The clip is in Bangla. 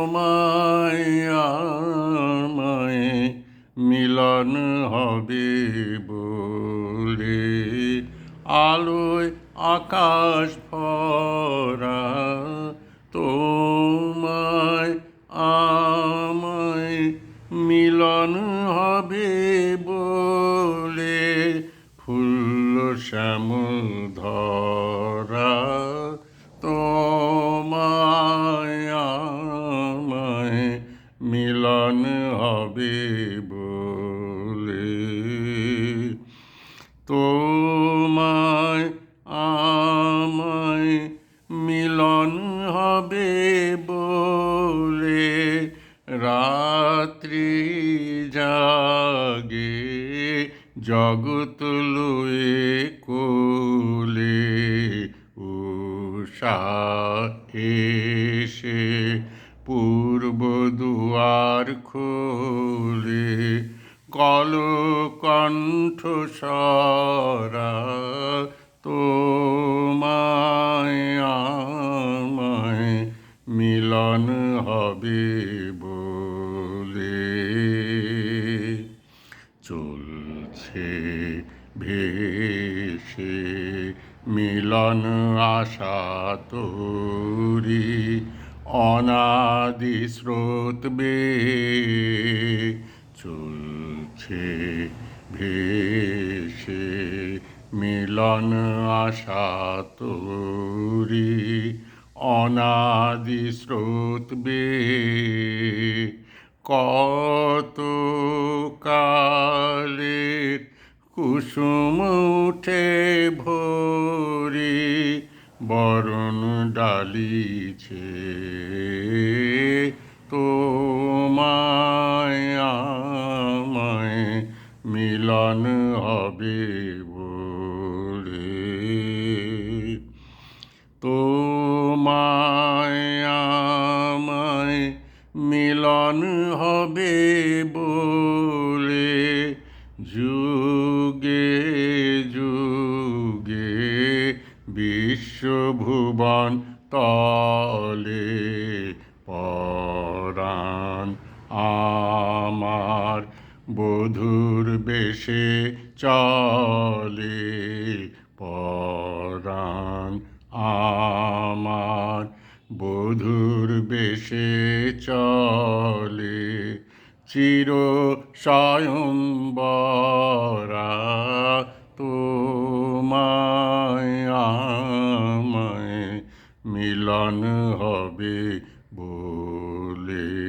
আমায় মিলন হবে বলে আলোয় আকাশ ভরা তোমায় আমায় মিলন হবে বলে ফুল শ্যামল ধরা তোমায় আমায় মিলন হবে বলে তোমায় আমায় মিলন হবে বলে রাত্রি জাগে জগৎ লয়ে কোলে উষা এসে পূর্ব দুয়ার খোলে কলকণ্ঠ স্বরা তোমায় আমায় মিলন হবে বলে চলছে ভেসে মিলন আশা তোরি অনাদি স্রোত বেয়ে চলছে ভেসে মিলন আশা তোরি অনাদি স্রোত বেয়ে কত কালের কুসুম উঠে ভরি বরণ ডালিছে তোমায় আমায় মিলন হবে বলে তোমায় আমায় মিলন হবে বলে যুগে যুগে বিশ্বভুবন তলে পরাণ আমার বধূর বেশে চলে পরাণ আমার বধূর বেশে চলে চির স্বয়ংবরা তোমায় আমায় মিলন হবে বলে।